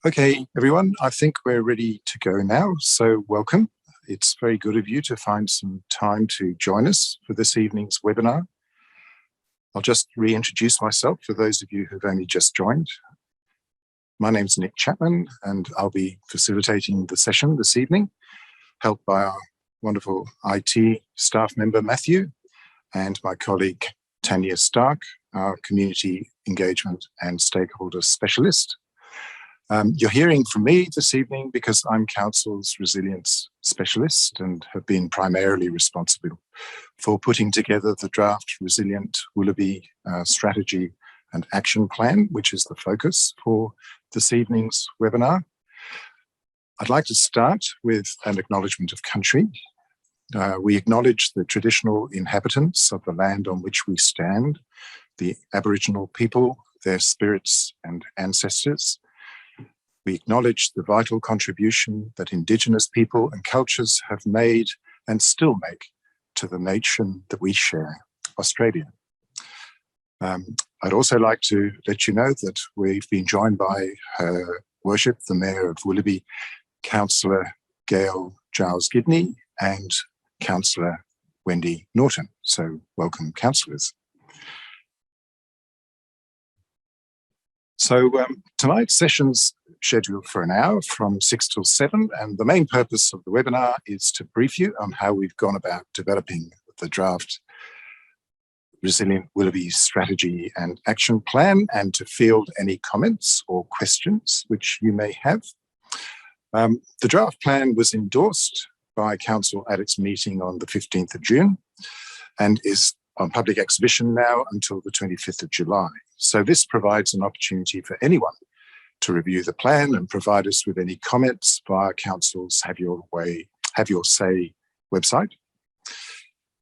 Okay, everyone, I think we're ready to go now, so welcome. It's very good of you to find some time to join us for this evening's webinar. I'll just reintroduce myself for those of you who've only just joined. My name's Nick Chapman, and I'll be facilitating the session this evening, helped by our wonderful IT staff member, Matthew, and my colleague, Tanya Stark, our community engagement and stakeholder specialist. You're hearing from me this evening because I'm Council's resilience specialist and have been primarily responsible for putting together the draft Resilient Willoughby strategy and action plan, which is the focus for this evening's webinar. I'd like to start with an acknowledgement of country. We acknowledge the traditional inhabitants of the land on which we stand, the Aboriginal people, their spirits and ancestors. We acknowledge the vital contribution that Indigenous people and cultures have made and still make to the nation that we share, Australia. I'd also like to let you know that we've been joined by Her Worship, the Mayor of Willoughby, Councillor Gail Giles-Gidney, and Councillor Wendy Norton. So welcome, councillors. So tonight's session's scheduled for an hour from 6 till 7, and the main purpose of the webinar is to brief you on how we've gone about developing the draft Resilient Willoughby strategy and action plan, and to field any comments or questions which you may have. The draft plan was endorsed by Council at its meeting on the 15th of June and is on public exhibition now until the 25th of July. So this provides an opportunity for anyone to review the plan and provide us with any comments via Council's Have Your Say website.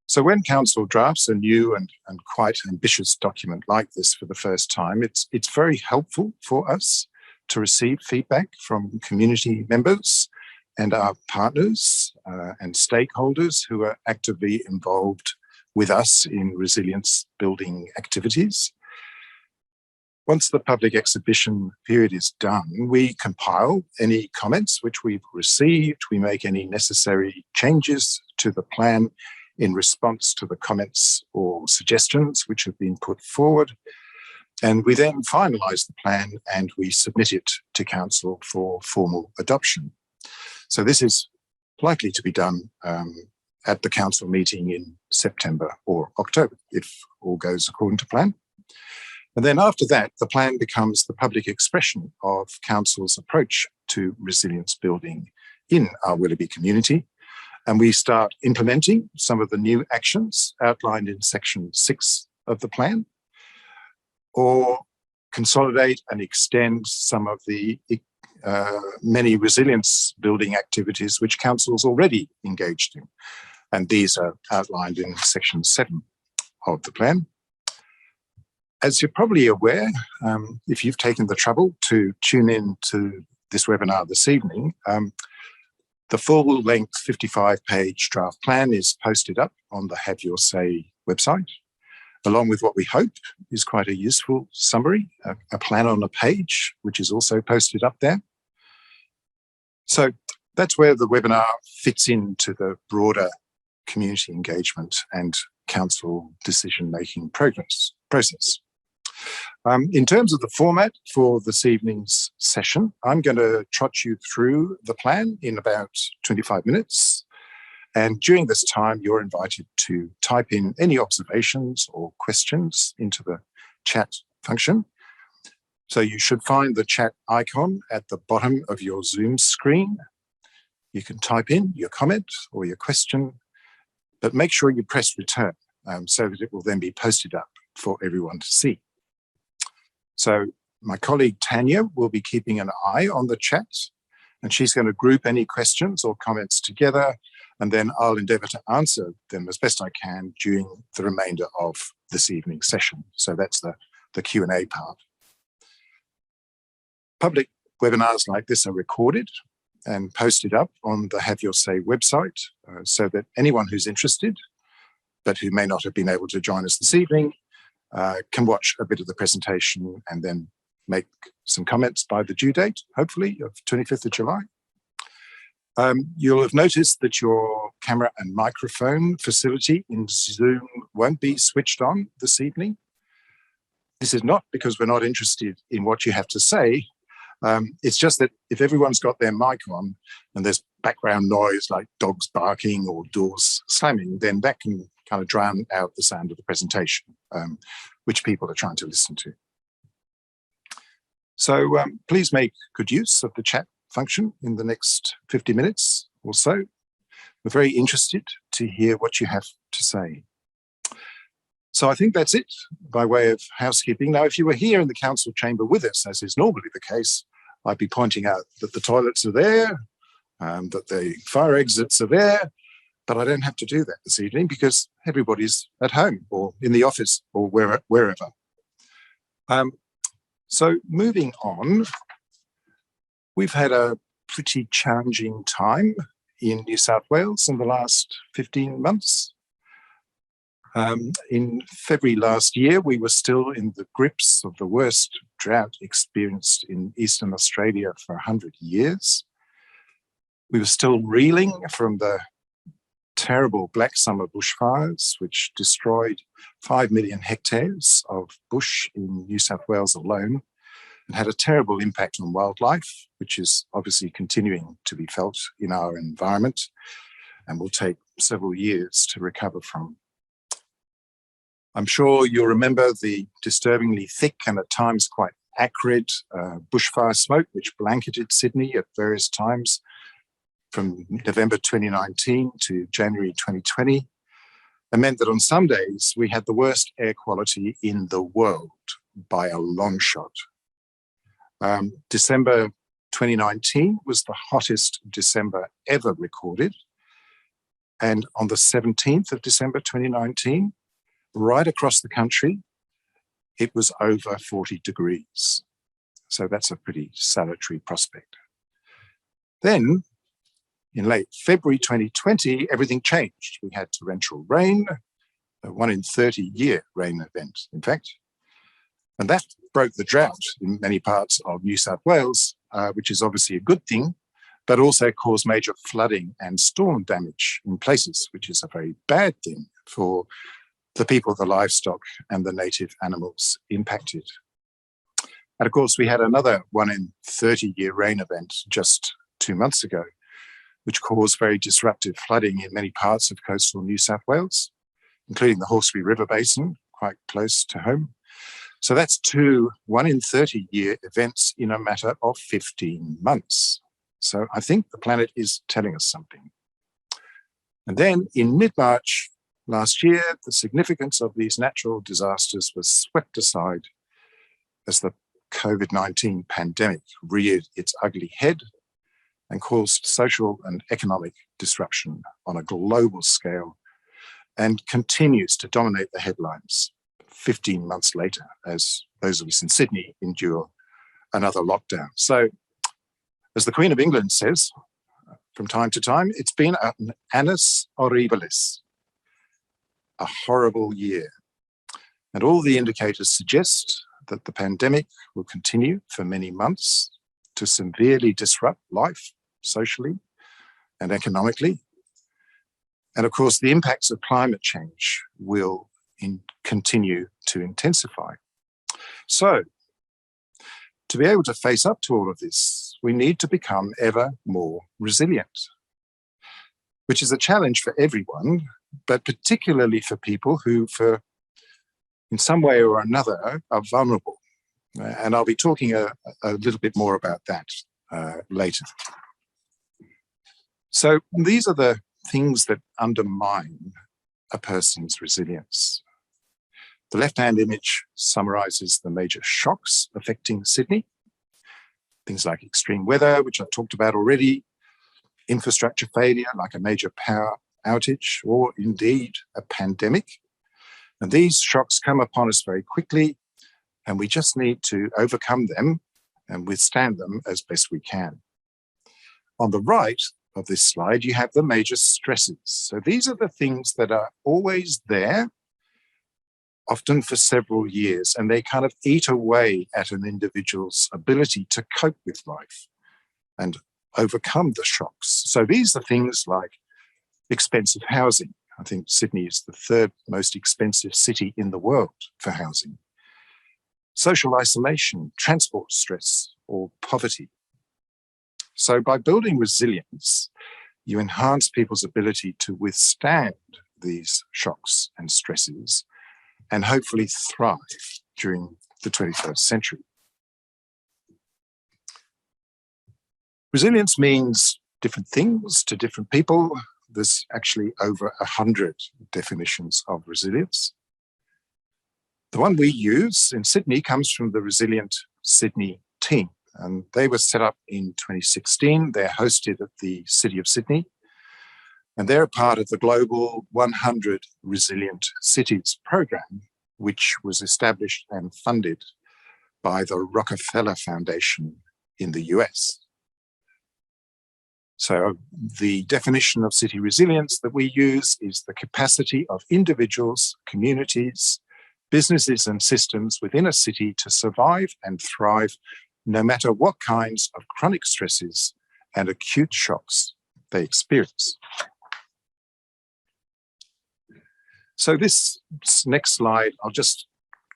So when Council drafts a new and quite ambitious document like this for the first time, it's very helpful for us to receive feedback from community members and our partners and stakeholders who are actively involved with us in resilience building activities. Once the public exhibition period is done, we compile any comments which we've received. We make any necessary changes to the plan in response to the comments or suggestions which have been put forward. And we then finalise the plan and we submit it to Council for formal adoption. So this is likely to be done at the Council meeting in September or October, if all goes according to plan. And then after that, the plan becomes the public expression of Council's approach to resilience building in our Willoughby community. And we start implementing some of the new actions outlined in section 6 of the plan, or consolidate and extend some of the many resilience building activities which Council's already engaged in. And these are outlined in section 7 of the plan. As you're probably aware, if you've taken the trouble to tune in to this webinar this evening, the full-length 55-page draft plan is posted up on the Have Your Say website, along with what we hope is quite a useful summary, a plan on a page, which is also posted up there. So that's where the webinar fits into the broader community engagement and Council decision-making process. In terms of the format for this evening's session, I'm going to trot you through the plan in about 25 minutes. And during this time, you're invited to type in any observations or questions into the chat function. So you should find the chat icon at the bottom of your Zoom screen. You can type in your comment or your question, but make sure you press return so that it will then be posted up for everyone to see. So my colleague Tanya will be keeping an eye on the chat, and she's going to group any questions or comments together, and then I'll endeavour to answer them as best I can during the remainder of this evening's session. So that's the Q&A part. Public webinars like this are recorded and posted up on the Have Your Say website so that anyone who's interested, but who may not have been able to join us this evening, can watch a bit of the presentation and then make some comments by the due date, hopefully, of 25th of July. You'll have noticed that your camera and microphone facility in Zoom won't be switched on this evening. This is not because we're not interested in what you have to say. It's just that if everyone's got their mic on and there's background noise like dogs barking or doors slamming, then that can kind of drown out the sound of the presentation, which people are trying to listen to. So please make good use of the chat function in the next 50 minutes or so. We're very interested to hear what you have to say. So I think that's it by way of housekeeping. Now, if you were here in the council chamber with us, as is normally the case, I'd be pointing out that the toilets are there, that the fire exits are there, but I don't have to do that this evening because everybody's at home or in the office or wherever. So moving on, we've had a pretty challenging time in New South Wales in the last 15 months. In February last year, we were still in the grips of the worst drought experienced in Eastern Australia for 100 years. We were still reeling from the terrible Black Summer bushfires, which destroyed 5 million hectares of bush in New South Wales alone and had a terrible impact on wildlife, which is obviously continuing to be felt in our environment and will take several years to recover from. I'm sure you'll remember the disturbingly thick and at times quite acrid bushfire smoke which blanketed Sydney at various times from November 2019 to January 2020, and meant that on some days we had the worst air quality in the world by a long shot. December 2019 was the hottest December ever recorded. And on the 17th of December 2019, right across the country, it was over 40 degrees. So that's a pretty salutary prospect. Then, in late February 2020, everything changed. We had torrential rain, a 1 in 30-year rain event, in fact. And that broke the drought in many parts of New South Wales, which is obviously a good thing, but also caused major flooding and storm damage in places, which is a very bad thing for the people, the livestock, and the native animals impacted. And of course, we had another 1 in 30-year rain event just 2 months ago, which caused very disruptive flooding in many parts of coastal New South Wales, including the Hawkesbury River Basin, quite close to home. So that's 2 1 in 30-year events in a matter of 15 months. So I think the planet is telling us something. And then in mid-March last year, the significance of these natural disasters was swept aside as the COVID-19 pandemic reared its ugly head and caused social and economic disruption on a global scale and continues to dominate the headlines 15 months later as those of us in Sydney endure another lockdown. So, as the Queen of England says from time to time, it's been an annus horribilis, a horrible year. And all the indicators suggest that the pandemic will continue for many months to severely disrupt life socially and economically. And of course, the impacts of climate change will continue to intensify. So, to be able to face up to all of this, we need to become ever more resilient, which is a challenge for everyone, but particularly for people who, in some way or another, are vulnerable. And I'll be talking a little bit more about that later. So these are the things that undermine a person's resilience. The left-hand image summarizes the major shocks affecting Sydney. Things like extreme weather, which I've talked about already, infrastructure failure, like a major power outage, or indeed a pandemic. And these shocks come upon us very quickly, and we just need to overcome them and withstand them as best we can. On the right of this slide, you have the major stresses. So these are the things that are always there, often for several years, and they kind of eat away at an individual's ability to cope with life and overcome the shocks. So these are things like expensive housing. I think Sydney is the third most expensive city in the world for housing. Social isolation, transport stress, or poverty. So by building resilience, you enhance people's ability to withstand these shocks and stresses and hopefully thrive during the 21st century. Resilience means different things to different people. There's actually over 100 definitions of resilience. The one we use in Sydney comes from the Resilient Sydney team, and they were set up in 2016. They're hosted at the City of Sydney, and they're a part of the global 100 Resilient Cities program, which was established and funded by the Rockefeller Foundation in the US. So the definition of city resilience that we use is the capacity of individuals, communities, businesses and systems within a city to survive and thrive no matter what kinds of chronic stresses and acute shocks they experience. So this next slide, I'll just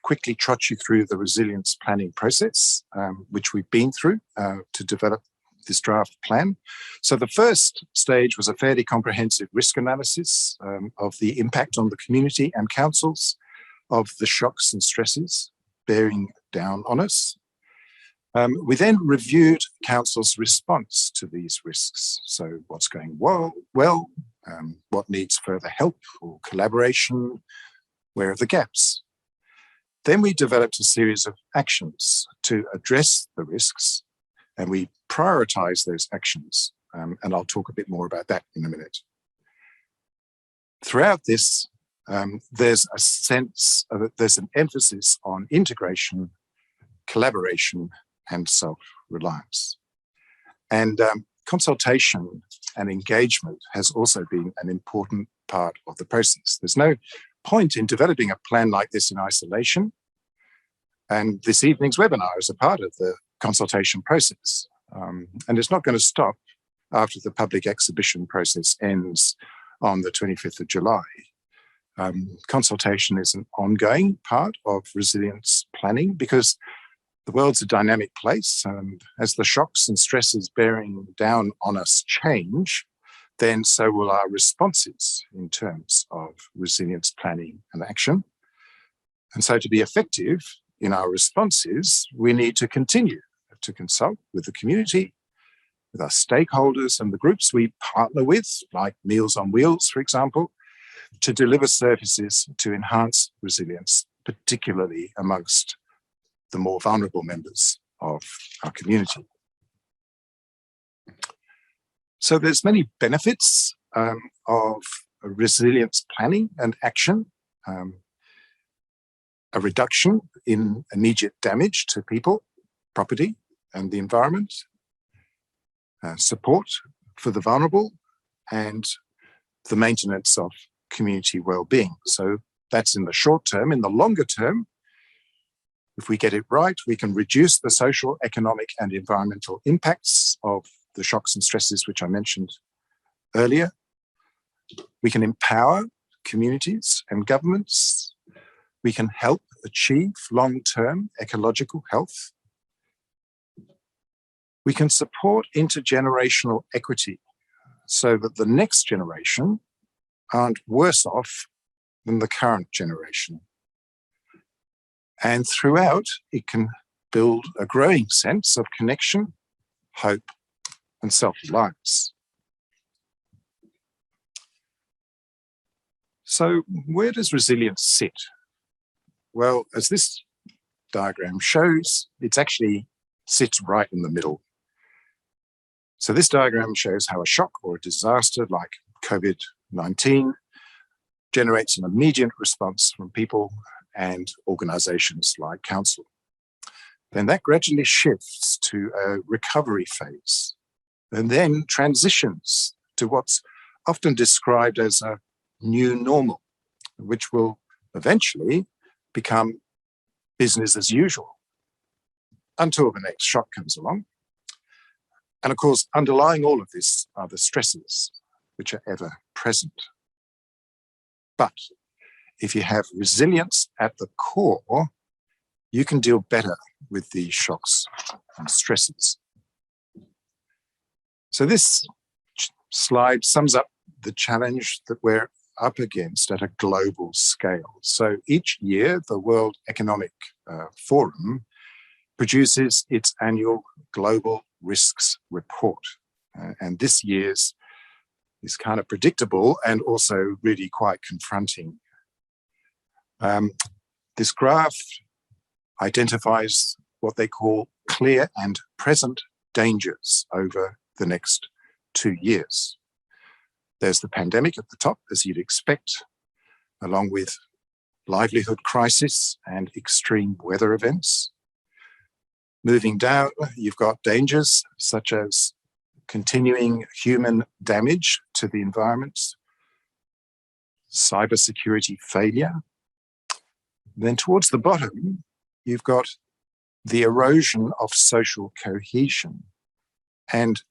quickly trot you through the resilience planning process, which we've been through to develop this draft plan. So the first stage was a fairly comprehensive risk analysis of the impact on the community and councils of the shocks and stresses bearing down on us. We then reviewed council's response to these risks. So what's going well, what needs further help or collaboration, where are the gaps? Then we developed a series of actions to address the risks, and we prioritize those actions. And I'll talk a bit more about that in a minute. Throughout this, there's a sense of, there's an emphasis on integration, collaboration, and self-reliance. And consultation and engagement has also been an important part of the process. There's no point in developing a plan like this in isolation. And this evening's webinar is a part of the consultation process. And it's not going to stop after the public exhibition process ends on the 25th of July. Consultation is an ongoing part of resilience planning because the world's a dynamic place, and as the shocks and stresses bearing down on us change, then so will our responses in terms of resilience planning and action. And so to be effective in our responses, we need to continue to consult with the community, with our stakeholders and the groups we partner with, like Meals on Wheels, for example, to deliver services to enhance resilience, particularly amongst the more vulnerable members of our community. So there's many benefits of resilience planning and action. A reduction in immediate damage to people, property, and the environment, support for the vulnerable, and the maintenance of community well-being. So that's in the short term. In the longer term, if we get it right, we can reduce the social, economic, and environmental impacts of the shocks and stresses which I mentioned earlier. We can empower communities and governments. We can help achieve long-term ecological health. We can support intergenerational equity so that the next generation aren't worse off than the current generation. And throughout, it can build a growing sense of connection, hope, and self-reliance. So where does resilience sit? Well, as this diagram shows, it actually sits right in the middle. So this diagram shows how a shock or a disaster like COVID-19 generates an immediate response from people and organizations like council. Then that gradually shifts to a recovery phase and then transitions to what's often described as a new normal, which will eventually become business as usual until the next shock comes along. And of course, underlying all of this are the stresses which are ever present. But if you have resilience at the core, you can deal better with these shocks and stresses. So this slide sums up the challenge that we're up against at a global scale. So each year, the World Economic Forum produces its annual Global Risks Report. And this year's is kind of predictable and also really quite confronting. This graph identifies what they call clear and present dangers over the next 2 years. There's the pandemic at the top, as you'd expect, along with livelihood crisis and extreme weather events. Moving down, you've got dangers such as continuing human damage to the environment, cybersecurity failure. Then towards the bottom, you've got the erosion of social cohesion and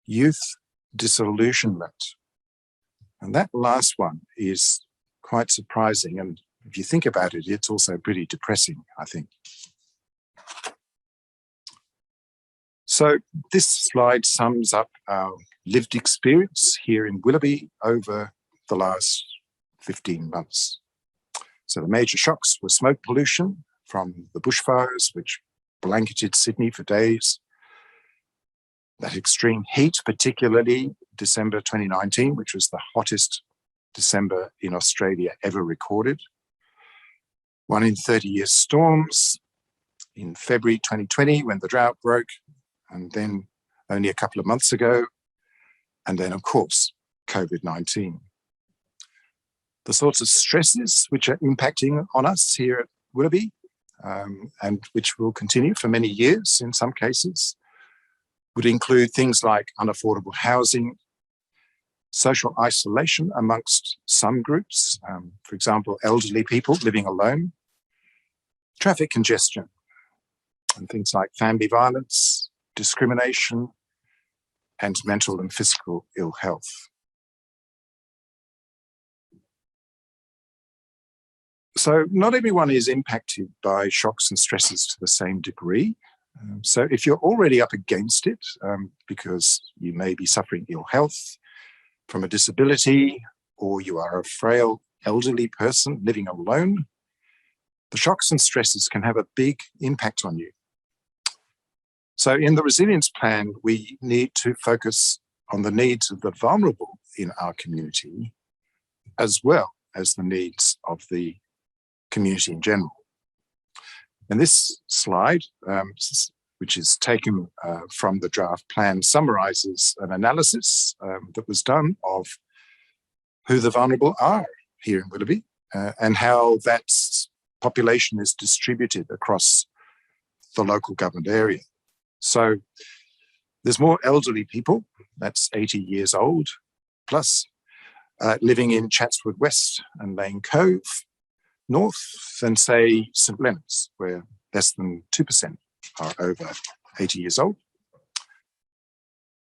youth disillusionment. And that last one is quite surprising. And if you think about it, it's also pretty depressing, I think. So this slide sums up our lived experience here in Willoughby over the last 15 months. So the major shocks were smoke pollution from the bushfires, which blanketed Sydney for days. That extreme heat, particularly December 2019, which was the hottest December in Australia ever recorded. 1 in 30-year storms in February 2020 when the drought broke, and then only a couple of months ago, and then, of course, COVID-19. The sorts of stresses which are impacting on us here at Willoughby, and which will continue for many years in some cases, would include things like unaffordable housing, social isolation amongst some groups, for example, elderly people living alone, traffic congestion, and things like family violence, discrimination, and mental and physical ill health. So not everyone is impacted by shocks and stresses to the same degree. So if you're already up against it, because you may be suffering ill health from a disability, or you are a frail elderly person living alone, the shocks and stresses can have a big impact on you. So in the resilience plan, we need to focus on the needs of the vulnerable in our community, as well as the needs of the community in general. And this slide, which is taken from the draft plan, summarizes an analysis that was done of who the vulnerable are here in Willoughby and how that population is distributed across the local government area. So there's more elderly people, that's 80 years old, plus living in Chatswood West and Lane Cove North than, say, St Leonard's, where less than 2% are over 80 years old.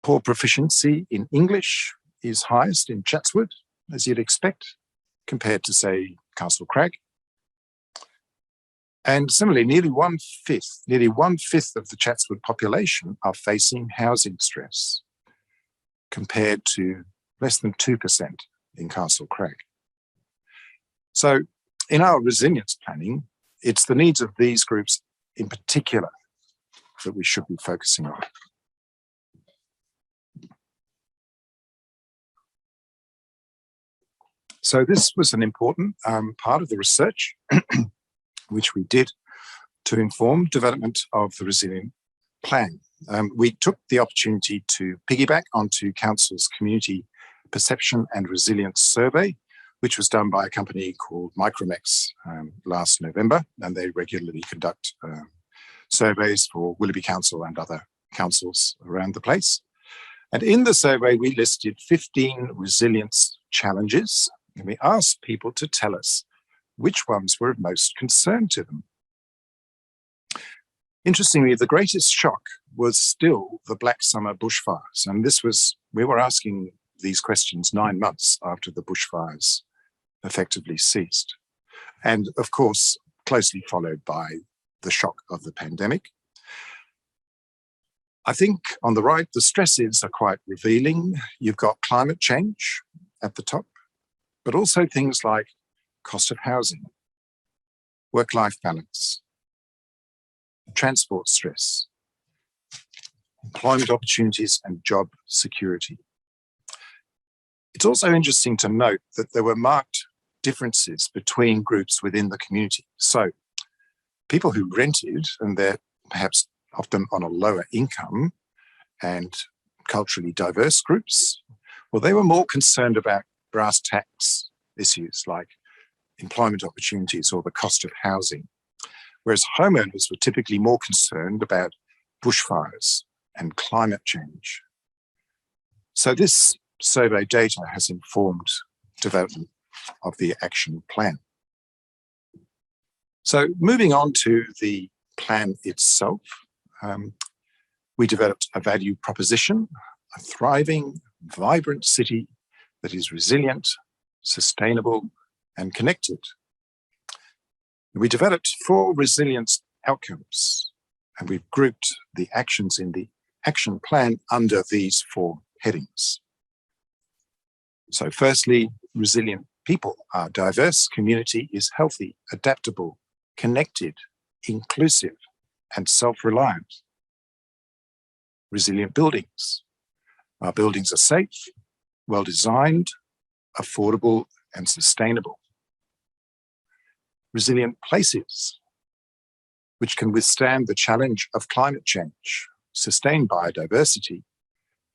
Poor proficiency in English is highest in Chatswood, as you'd expect, compared to, say, Castle Crag. And similarly, nearly one-fifth of the Chatswood population are facing housing stress, compared to less than 2% in Castle Crag. So in our resilience planning, it's the needs of these groups in particular that we should be focusing on. So this was an important part of the research which we did to inform development of the resilient plan. We took the opportunity to piggyback onto Council's Community Perception and Resilience Survey, which was done by a company called Micromex last November, and they regularly conduct surveys for Willoughby Council and other councils around the place. And in the survey, we listed 15 resilience challenges, and we asked people to tell us which ones were of most concern to them. Interestingly, the greatest shock was still the Black Summer bushfires. And we were asking these questions 9 months after the bushfires effectively ceased. And of course, closely followed by the shock of the pandemic. I think on the right, the stresses are quite revealing. You've got climate change at the top, but also things like cost of housing, work-life balance, transport stress, employment opportunities and job security. It's also interesting to note that there were marked differences between groups within the community. So people who rented, and they're perhaps often on a lower income, and culturally diverse groups, well, they were more concerned about brass tacks issues like employment opportunities or the cost of housing, whereas homeowners were typically more concerned about bushfires and climate change. So this survey data has informed development of the action plan. So moving on to the plan itself, we developed a value proposition, a thriving, vibrant city that is resilient, sustainable, and connected. We developed 4 resilience outcomes, and we've grouped the actions in the action plan under these 4 headings. So firstly, resilient people. Our diverse community is healthy, adaptable, connected, inclusive, and self-reliant. Resilient buildings. Our buildings are safe, well-designed, affordable, and sustainable. Resilient places, which can withstand the challenge of climate change, sustain biodiversity,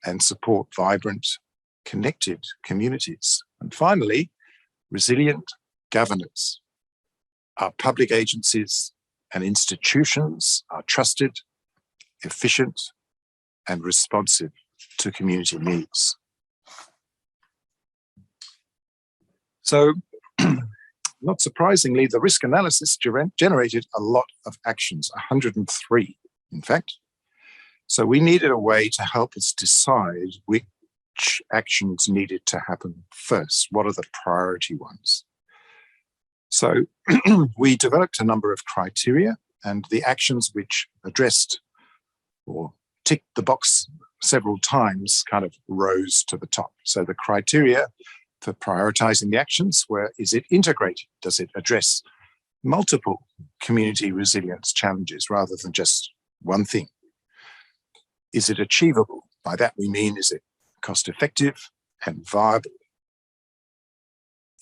and support vibrant, connected communities. And finally, resilient governance. Our public agencies and institutions are trusted, efficient, and responsive to community needs. So, not surprisingly, the risk analysis generated a lot of actions, 103, in fact. So we needed a way to help us decide which actions needed to happen first. What are the priority ones? So we developed a number of criteria, and the actions which addressed or ticked the box several times kind of rose to the top. So the criteria for prioritizing the actions were, is it integrated? Does it address multiple community resilience challenges rather than just one thing? Is it achievable? By that we mean, is it cost-effective and viable?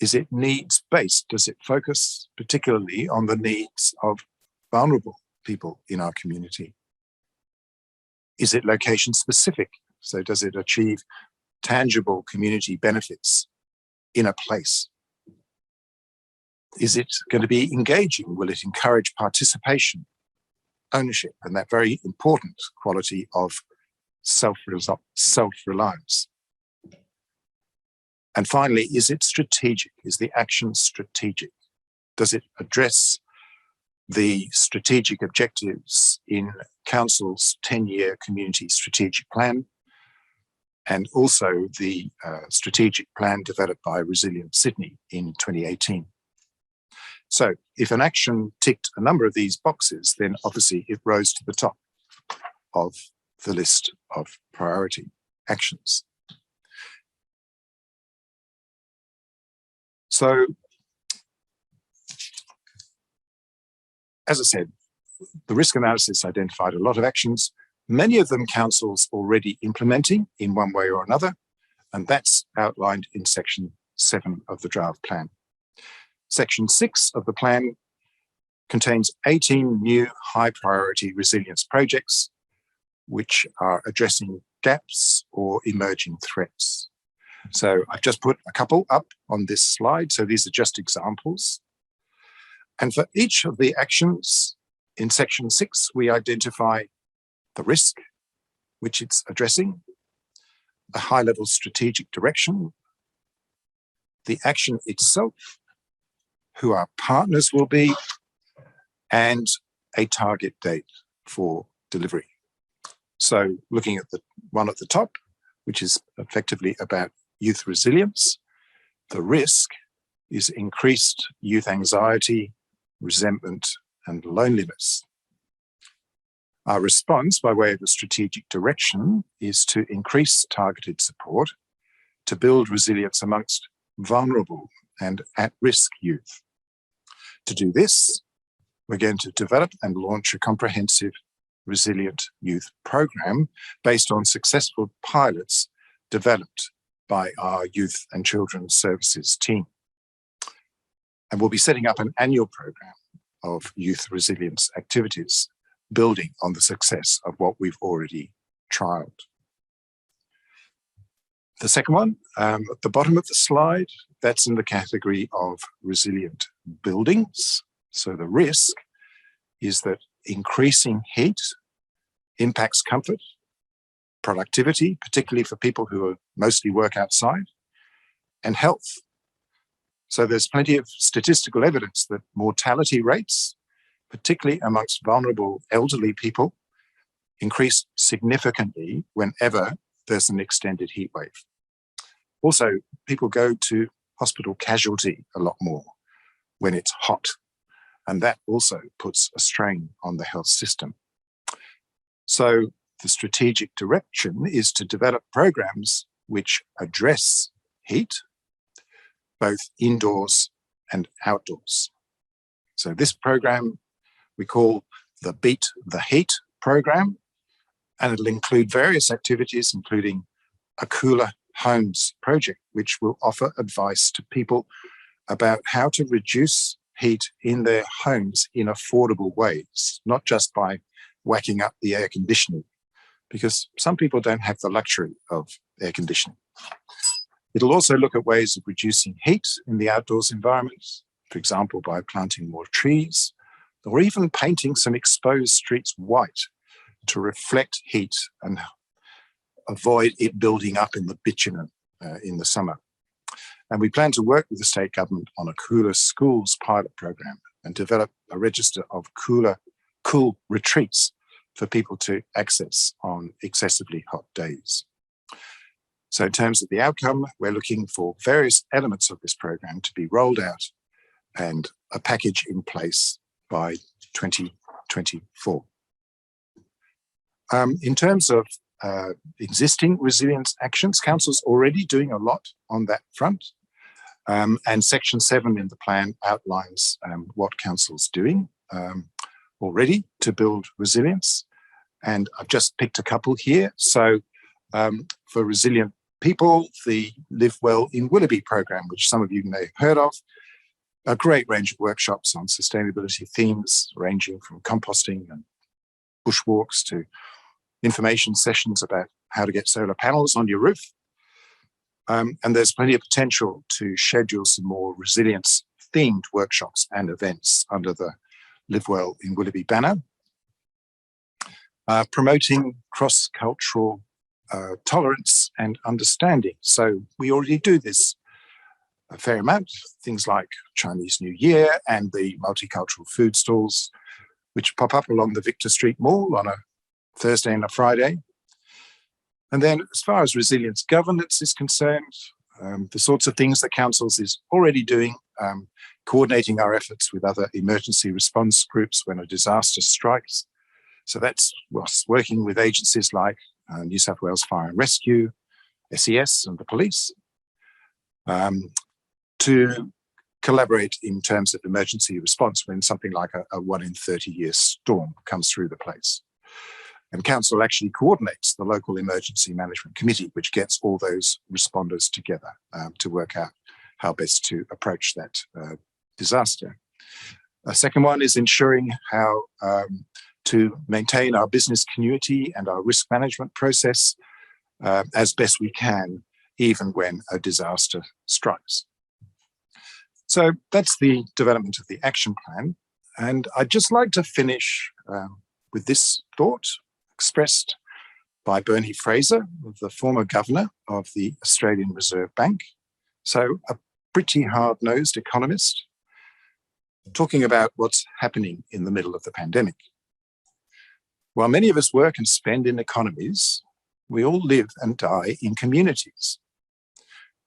Is it needs-based? Does it focus particularly on the needs of vulnerable people in our community? Is it location-specific? So does it achieve tangible community benefits in a place? Is it going to be engaging? Will it encourage participation, ownership, and that very important quality of self-reliance? And finally, is it strategic? Is the action strategic? Does it address the strategic objectives in Council's 10-year community strategic plan, and also the strategic plan developed by Resilient Sydney in 2018. So if an action ticked a number of these boxes, then obviously it rose to the top of the list of priority actions. So, as I said, the risk analysis identified a lot of actions, many of them councils already implementing in one way or another, and that's outlined in section 7 of the draft plan. Section 6 of the plan contains 18 new high priority resilience projects, which are addressing gaps or emerging threats. So I've just put a couple up on this slide. So these are just examples. And for each of the actions in section 6, we identify the risk which it's addressing, a high-level strategic direction, the action itself, who our partners will be, and a target date for delivery. So looking at the one at the top, which is effectively about youth resilience, the risk is increased youth anxiety, resentment, and loneliness. Our response, by way of a strategic direction, is to increase targeted support to build resilience amongst vulnerable and at-risk youth. To do this, we're going to develop and launch a comprehensive resilient youth program based on successful pilots developed by our Youth and Children's Services team. And we'll be setting up an annual program of youth resilience activities, building on the success of what we've already trialled. The second one, at the bottom of the slide, that's in the category of resilient buildings. So the risk is that increasing heat impacts comfort, productivity, particularly for people who mostly work outside, and health. So there's plenty of statistical evidence that mortality rates, particularly amongst vulnerable elderly people, increase significantly whenever there's an extended heat wave. Also, people go to hospital casualty a lot more when it's hot, and that also puts a strain on the health system. So the strategic direction is to develop programs which address heat, both indoors and outdoors. So this program we call the Beat the Heat program, and it'll include various activities, including a Cooler Homes project, which will offer advice to people about how to reduce heat in their homes in affordable ways, not just by whacking up the air conditioning, because some people don't have the luxury of air conditioning. It'll also look at ways of reducing heat in the outdoors environment, for example, by planting more trees, or even painting some exposed streets white to reflect heat and avoid it building up in the bitumen in the summer. And we plan to work with the state government on a Cooler Schools pilot program and develop a register of cool retreats for people to access on excessively hot days. So in terms of the outcome, we're looking for various elements of this program to be rolled out and a package in place by 2024. In terms of existing resilience actions, Council's already doing a lot on that front. And Section 7 in the plan outlines what Council's doing already to build resilience. And I've just picked a couple here. So for resilient people, the Live Well in Willoughby program, which some of you may have heard of, a great range of workshops on sustainability themes, ranging from composting and bushwalks to information sessions about how to get solar panels on your roof. And there's plenty of potential to schedule some more resilience-themed workshops and events under the Live Well in Willoughby banner. Promoting cross-cultural tolerance and understanding. So we already do this a fair amount, things like Chinese New Year and the multicultural food stalls, which pop up along the Victor Street Mall on a Thursday and a Friday. And then as far as resilience governance is concerned, the sorts of things that Councils is already doing, coordinating our efforts with other emergency response groups when a disaster strikes. So that's working with agencies like New South Wales Fire and Rescue, SES and the police, to collaborate in terms of emergency response when something like a 1 in 30-year storm comes through the place. And Council actually coordinates the local emergency management committee, which gets all those responders together to work out how best to approach that disaster. A second one is ensuring how to maintain our business continuity and our risk management process as best we can, even when a disaster strikes. So that's the development of the action plan. And I'd just like to finish with this thought expressed by Bernie Fraser, the former governor of the Australian Reserve Bank. So a pretty hard-nosed economist, talking about what's happening in the middle of the pandemic. While many of us work and spend in economies, we all live and die in communities.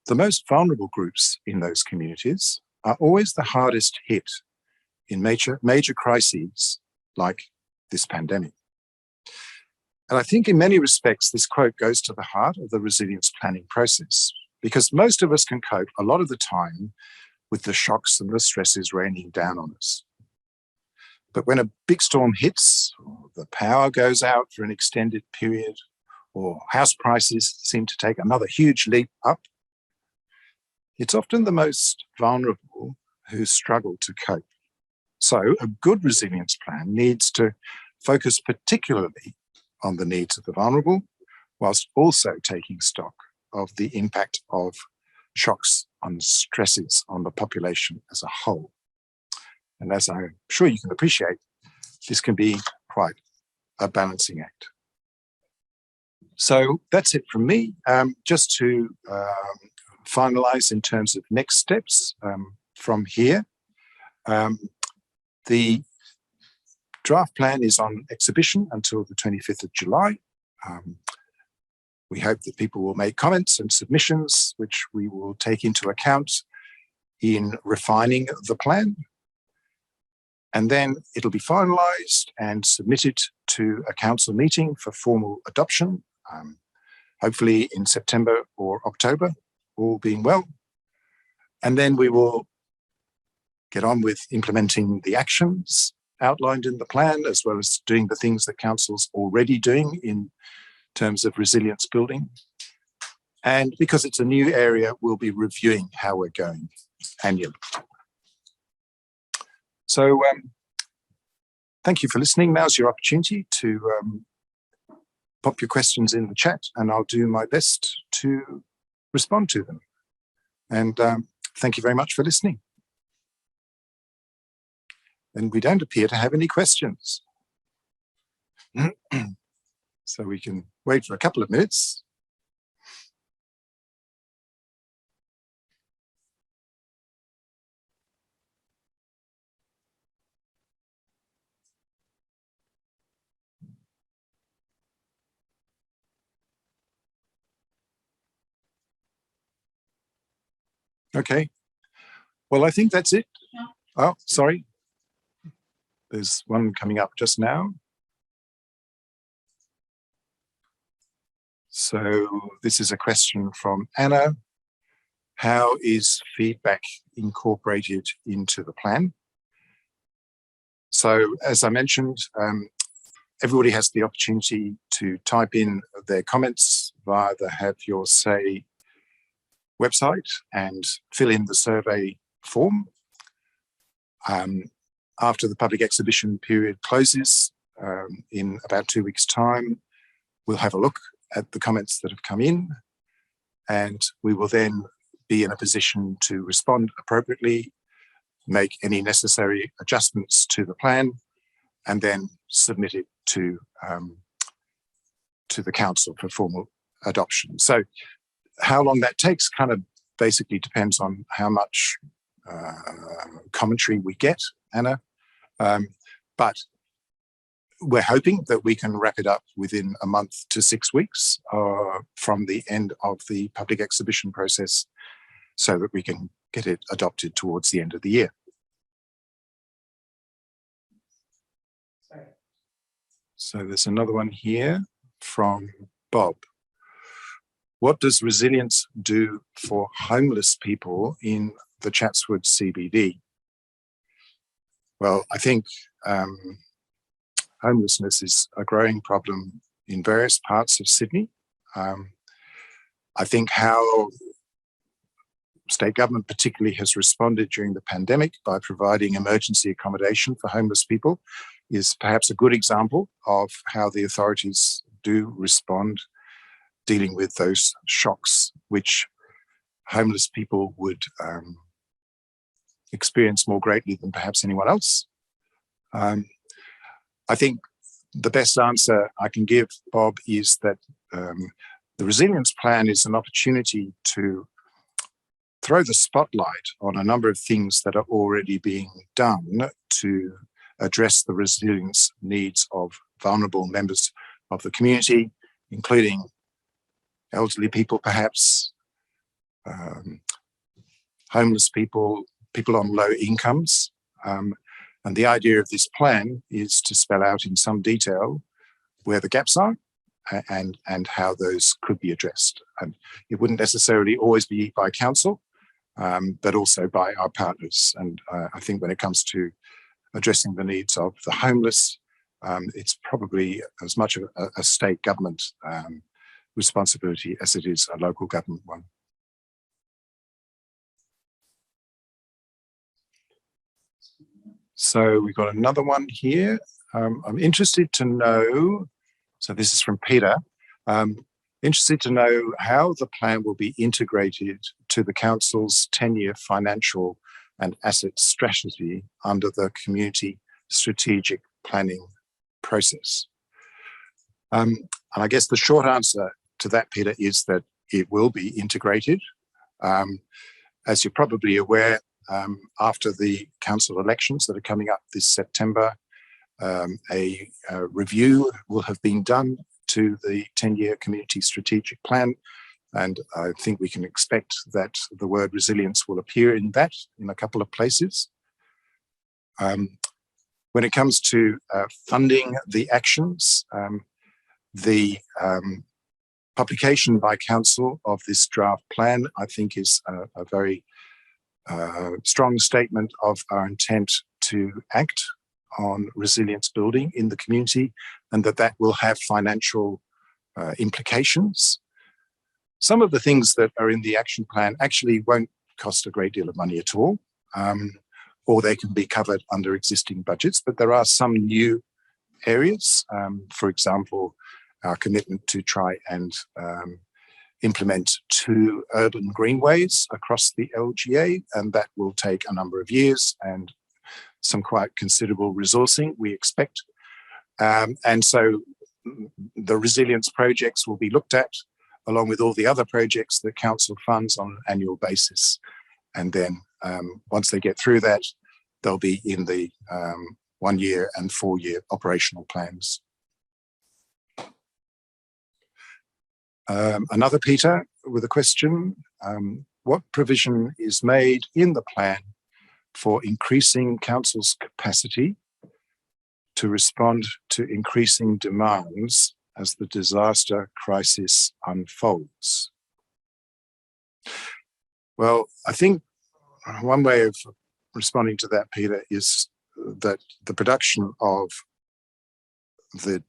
The most vulnerable groups in those communities are always the hardest hit in major crises like this pandemic. And I think in many respects, this quote goes to the heart of the resilience planning process, because most of us can cope a lot of the time with the shocks and the stresses raining down on us. But when a big storm hits, or the power goes out for an extended period, or house prices seem to take another huge leap up, it's often the most vulnerable who struggle to cope. So a good resilience plan needs to focus particularly on the needs of the vulnerable, whilst also taking stock of the impact of shocks and stresses on the population as a whole. And as I'm sure you can appreciate, this can be quite a balancing act. So that's it from me. Just to finalise in terms of next steps from here. The draft plan is on exhibition until the 25th of July. We hope that people will make comments and submissions, which we will take into account in refining the plan. And then it'll be finalised and submitted to a council meeting for formal adoption, hopefully in September or October, all being well. And then we will get on with implementing the actions outlined in the plan, as well as doing the things that council's already doing in terms of resilience building. And because it's a new area, we'll be reviewing how we're going annually. So thank you for listening. Now's your opportunity to pop your questions in the chat, and I'll do my best to respond to them. And thank you very much for listening. And we don't appear to have any questions. So we can wait for a couple of minutes. Okay. Well, I think that's it. Oh, sorry. There's one coming up just now. So this is a question from Anna. How is feedback incorporated into the plan? So as I mentioned, everybody has the opportunity to type in their comments via the Have Your Say website and fill in the survey form. After the public exhibition period closes in about 2 weeks' time, we'll have a look at the comments that have come in, and we will then be in a position to respond appropriately, make any necessary adjustments to the plan, and then submit it to the council for formal adoption. So how long that takes kind of basically depends on how much commentary we get, Anna. But we're hoping that we can wrap it up within a month to 6 weeks from the end of the public exhibition process, so that we can get it adopted towards the end of the year. So there's another one here from Bob. What does resilience do for homeless people in the Chatswood CBD? Well, I think homelessness is a growing problem in various parts of Sydney. I think how state government particularly has responded during the pandemic by providing emergency accommodation for homeless people is perhaps a good example of how the authorities do respond, dealing with those shocks which homeless people would experience more greatly than perhaps anyone else. I think the best answer I can give, Bob, is that the resilience plan is an opportunity to throw the spotlight on a number of things that are already being done to address the resilience needs of vulnerable members of the community, including elderly people perhaps, homeless people, people on low incomes. And the idea of this plan is to spell out in some detail where the gaps are and how those could be addressed. And it wouldn't necessarily always be by council, but also by our partners. And I think when it comes to addressing the needs of the homeless, it's probably as much of a state government responsibility as it is a local government one. So we've got another one here. I'm interested to know, so this is from Peter, interested to know how the plan will be integrated to the council's 10-year financial and asset strategy under the community strategic planning process. And I guess the short answer to that, Peter, is that it will be integrated. As you're probably aware, after the council elections that are coming up this September, a review will have been done to the 10-year community strategic plan. And I think we can expect that the word resilience will appear in that in a couple of places. When it comes to funding the actions, the publication by council of this draft plan, I think, is a very strong statement of our intent to act on resilience building in the community, and that will have financial implications. Some of the things that are in the action plan actually won't cost a great deal of money at all, or they can be covered under existing budgets, but there are some new areas. For example, our commitment to try and implement 2 urban greenways across the LGA, and that will take a number of years and some quite considerable resourcing, we expect. And so the resilience projects will be looked at along with all the other projects that council funds on an annual basis. And then once they get through that, they'll be in the 1-year and 4-year operational plans. Another Peter with a question. What provision is made in the plan for increasing council's capacity to respond to increasing demands as the disaster crisis unfolds? Well, I think one way of responding to that, Peter, is that the production of the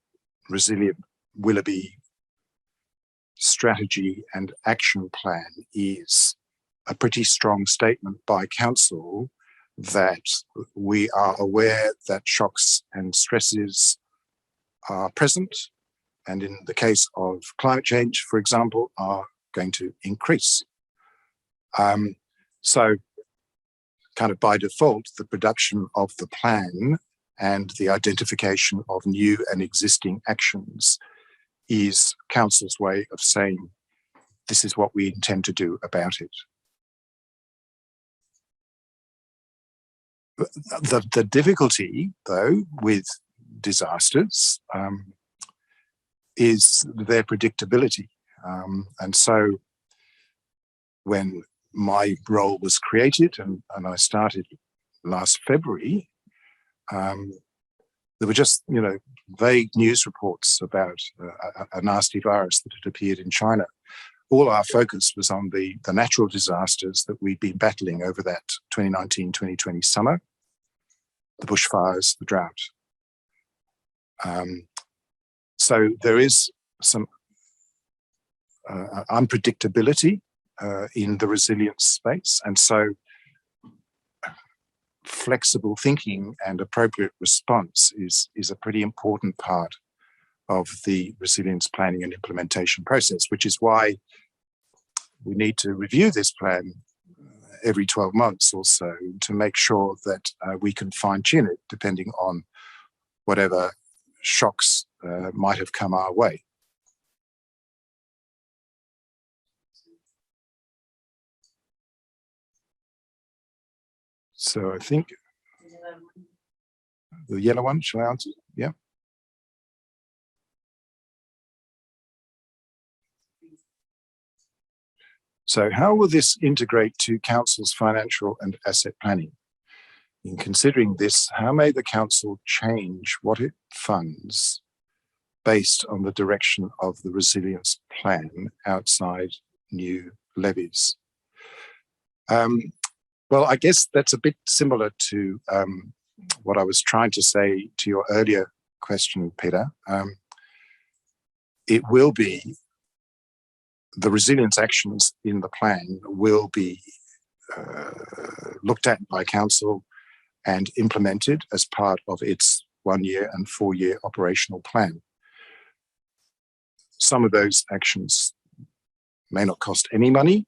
resilient Willoughby strategy and action plan is a pretty strong statement by council that we are aware that shocks and stresses are present, and in the case of climate change, for example, are going to increase. So kind of by default, the production of the plan and the identification of new and existing actions is council's way of saying, this is what we intend to do about it. The difficulty, though, with disasters is their predictability. And so when my role was created and I started last February, there were just, vague news reports about a nasty virus that had appeared in China. All our focus was on the natural disasters that we'd been battling over that 2019-2020 summer, the bushfires, the drought. So there is some unpredictability in the resilience space, and so flexible thinking and appropriate response is a pretty important part of the resilience planning and implementation process, which is why we need to review this plan every 12 months or so to make sure that we can fine-tune it depending on whatever shocks might have come our way. So I think the yellow one, shall I answer? Yeah. So how will this integrate to Council's financial and asset planning? In considering this, how may the Council change what it funds based on the direction of the resilience plan outside new levies? Well, I guess that's a bit similar to what I was trying to say to your earlier question, Peter. It will be, the resilience actions in the plan will be looked at by Council and implemented as part of its 1 year and 4 year operational plan. Some of those actions may not cost any money,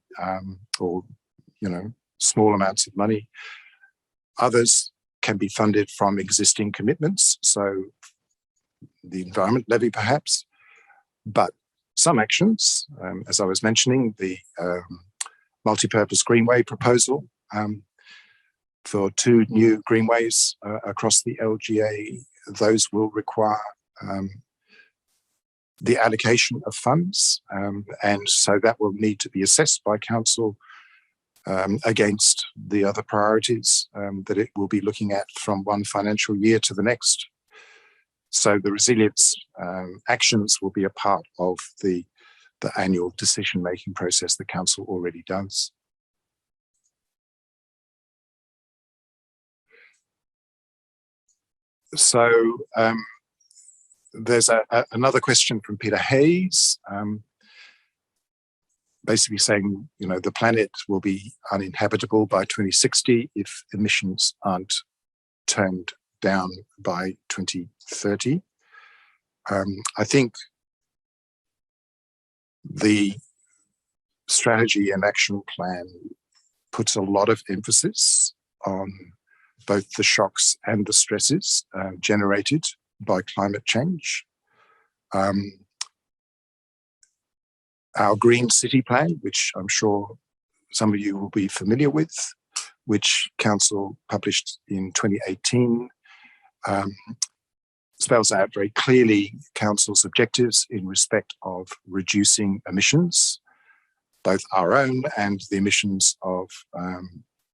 or, small amounts of money. Others can be funded from existing commitments, so the environment levy perhaps, but some actions, as I was mentioning, the multi-purpose greenway proposal for 2 new greenways across the LGA, those will require the allocation of funds, and so that will need to be assessed by Council against the other priorities that it will be looking at from one financial year to the next. So the resilience actions will be a part of the annual decision-making process the Council already does. So there's another question from Peter Hayes, basically saying, the planet will be uninhabitable by 2060 if emissions aren't turned down by 2030. I think the strategy and action plan puts a lot of emphasis on both the shocks and the stresses generated by climate change. Our Green City Plan, which I'm sure some of you will be familiar with, which Council published in 2018, spells out very clearly Council's objectives in respect of reducing emissions, both our own and the emissions of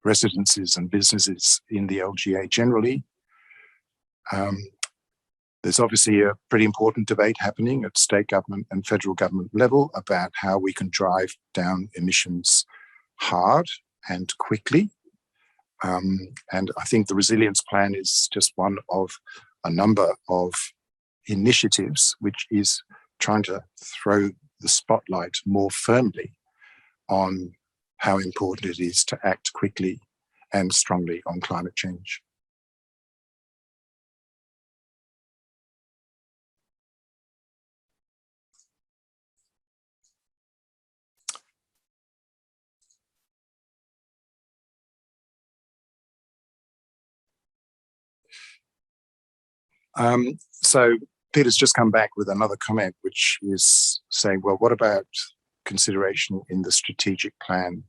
residences and businesses in the LGA generally. There's obviously a pretty important debate happening at state government and federal government level about how we can drive down emissions hard and quickly. And I think the resilience plan is just one of a number of initiatives which is trying to throw the spotlight more firmly on how important it is to act quickly and strongly on climate change. So Peter's just come back with another comment, which is saying, well, what about consideration in the strategic plan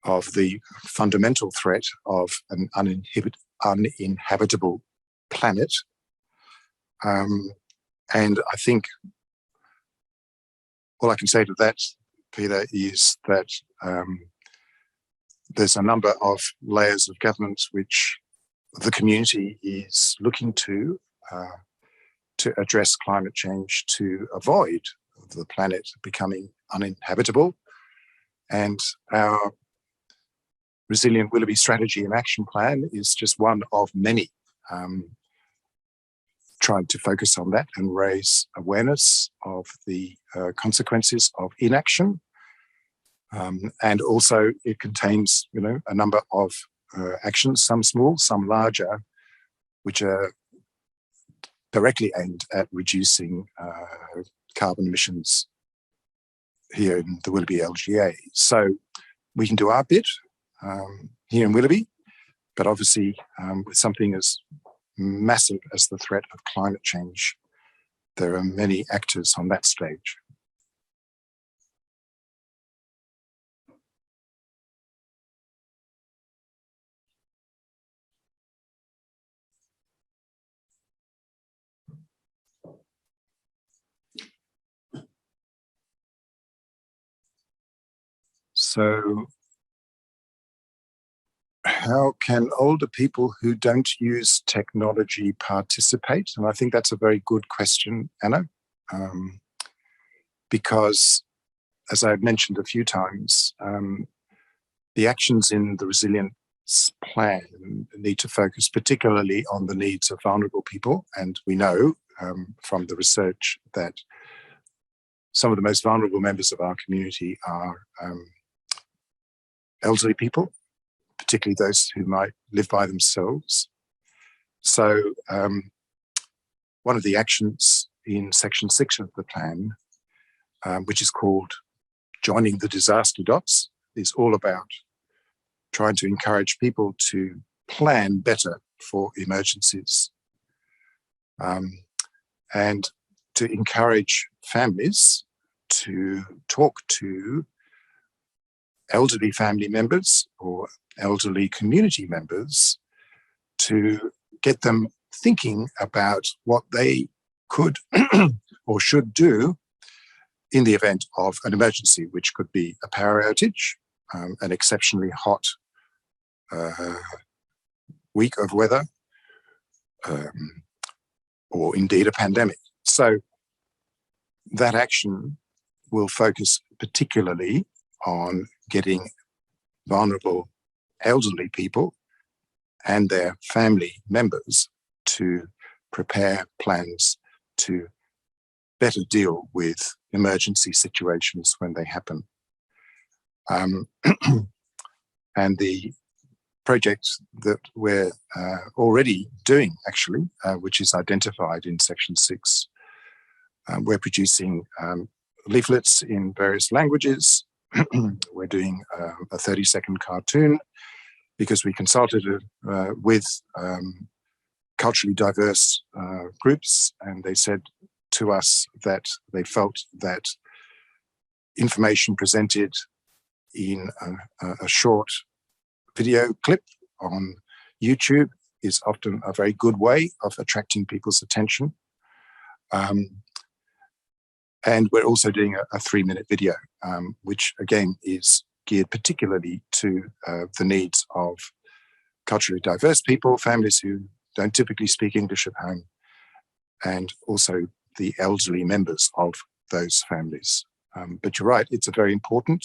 of the fundamental threat of an uninhabitable planet? And I think all I can say to that, Peter, is that there's a number of layers of government which the community is looking to address climate change to avoid the planet becoming uninhabitable. And our Resilient Willoughby Strategy and Action Plan is just one of many trying to focus on that and raise awareness of the consequences of inaction. And also it contains, a number of actions, some small, some larger, which are directly aimed at reducing carbon emissions here in the Willoughby LGA. So we can do our bit here in Willoughby, but obviously with something as massive as the threat of climate change, there are many actors on that stage. So how can older people who don't use technology participate? And I think that's a very good question, Anna, because as I've mentioned a few times, the actions in the resilience plan need to focus particularly on the needs of vulnerable people. And we know from the research that some of the most vulnerable members of our community are elderly people, particularly those who might live by themselves. So one of the actions in section 6 of the plan, which is called Joining the Disaster Dots, is all about trying to encourage people to plan better for emergencies, and to encourage families to talk to elderly family members or elderly community members to get them thinking about what they could or should do in the event of an emergency, which could be a power outage, an exceptionally hot week of weather, or indeed a pandemic. So that action will focus particularly on getting vulnerable elderly people and their family members to prepare plans to better deal with emergency situations when they happen. And the project that we're already doing, actually, which is identified in section 6, we're producing leaflets in various languages. We're doing a 30-second cartoon because we consulted with culturally diverse groups, and they said to us that they felt that information presented in a short video clip on YouTube is often a very good way of attracting people's attention. And we're also doing a 3-minute video, which again is geared particularly to the needs of culturally diverse people, families who don't typically speak English at home, and also the elderly members of those families. But you're right, it's a very important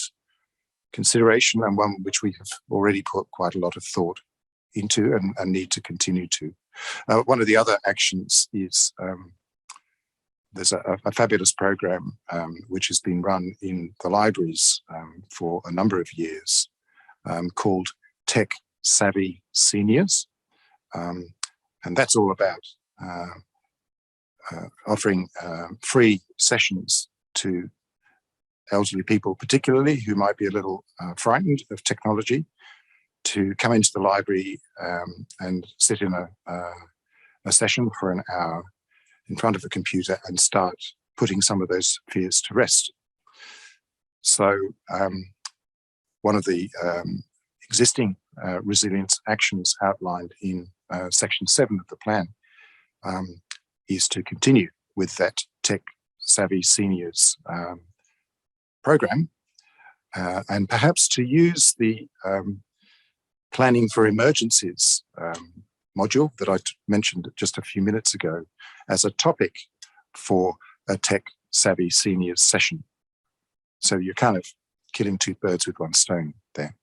consideration, and one which we have already put quite a lot of thought into and need to continue to. One of the other actions is there's a fabulous program which has been run in the libraries for a number of years called Tech Savvy Seniors. And that's all about offering free sessions to elderly people, particularly who might be a little frightened of technology, to come into the library and sit in a session for an hour in front of a computer and start putting some of those fears to rest. So one of the existing resilience actions outlined in section 7 of the plan is to continue with that Tech Savvy Seniors program, and perhaps to use the planning for emergencies module that I mentioned just a few minutes ago as a topic for a Tech Savvy Seniors session. So you're kind of killing 2 birds with one stone there.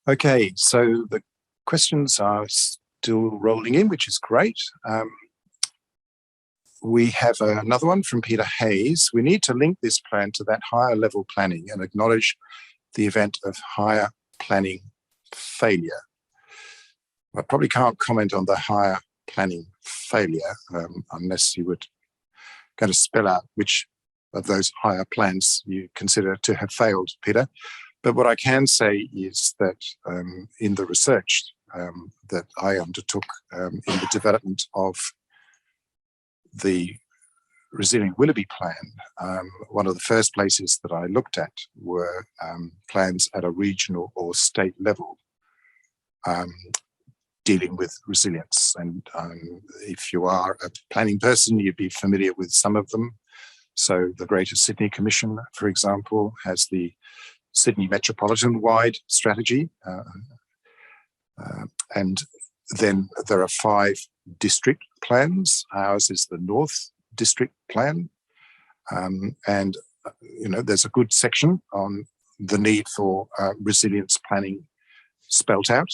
Okay, so the questions are still rolling in, which is great. We have another one from Peter Hayes. We need to link this plan to that higher level planning and acknowledge the event of higher planning failure. I probably can't comment on the higher planning failure unless you would going to spell out which of those higher plans you consider to have failed, Peter. But what I can say is that in the research that I undertook in the development of the Resilient Willoughby plan, one of the first places that I looked at were plans at a regional or state level. dealing with resilience. And if you are a planning person, you'd be familiar with some of them. So the Greater Sydney Commission, for example, has the Sydney Metropolitan-wide strategy. And then there are 5 district plans. Ours is the North District Plan. And, there's a good section on the need for resilience planning spelt out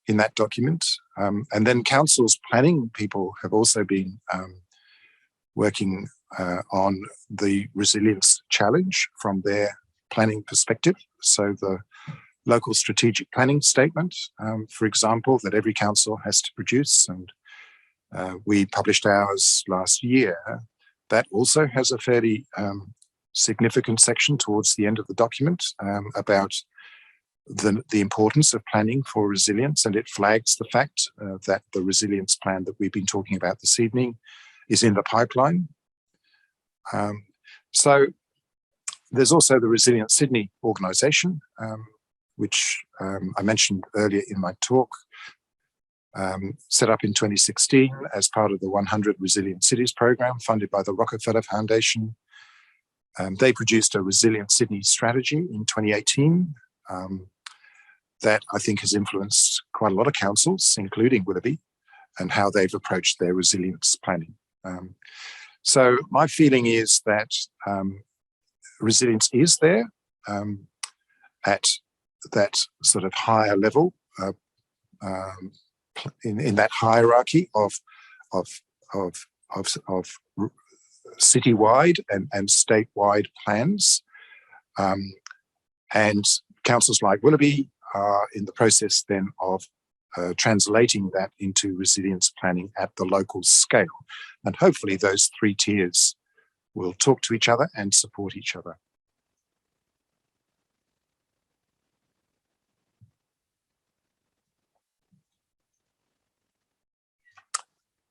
in that document. And then council's planning people have also been working on the resilience challenge from their planning perspective. So the local strategic planning statement, for example, that every council has to produce, and we published ours last year. That also has a fairly significant section towards the end of the document about the importance of planning for resilience, and it flags the fact that the resilience plan that we've been talking about this evening is in the pipeline. So there's also the Resilient Sydney organisation, which I mentioned earlier in my talk, set up in 2016 as part of the 100 Resilient Cities program funded by the Rockefeller Foundation. They produced a Resilient Sydney strategy in 2018 that I think has influenced quite a lot of councils, including Willoughby, and how they've approached their resilience planning. So my feeling is that resilience is there at that sort of higher level in that hierarchy of citywide and statewide plans, and councils like Willoughby are in the process then of translating that into resilience planning at the local scale. And hopefully those 3 tiers will talk to each other and support each other.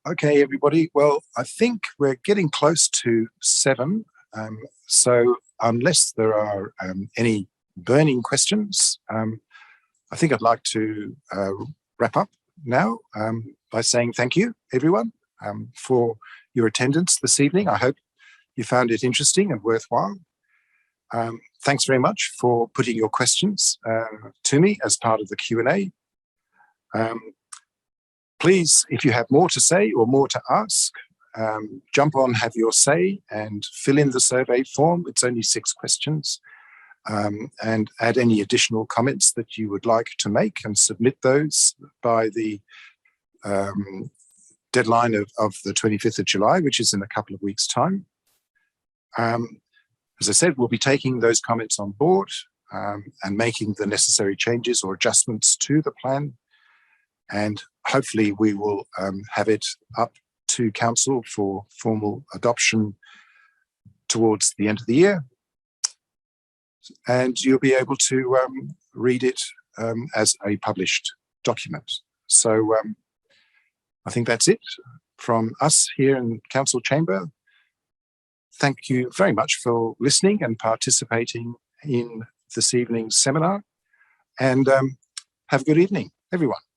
Okay, everybody. Well, I think we're getting close to 7. So unless there are any burning questions, I think I'd like to wrap up now by saying thank you, everyone, for your attendance this evening. I hope you found it interesting and worthwhile. Thanks very much for putting your questions to me as part of the Q&A. Please, if you have more to say or more to ask, jump on, have your say, and fill in the survey form. It's only 6 questions. And add any additional comments that you would like to make and submit those by the deadline of the 25th of July, which is in a couple of weeks' time. As I said, we'll be taking those comments on board and making the necessary changes or adjustments to the plan. And hopefully we will have it up to council for formal adoption towards the end of the year. And you'll be able to read it as a published document. So I think that's it from us here in Council Chamber. Thank you very much for listening and participating in this evening's seminar. And have a good evening, everyone.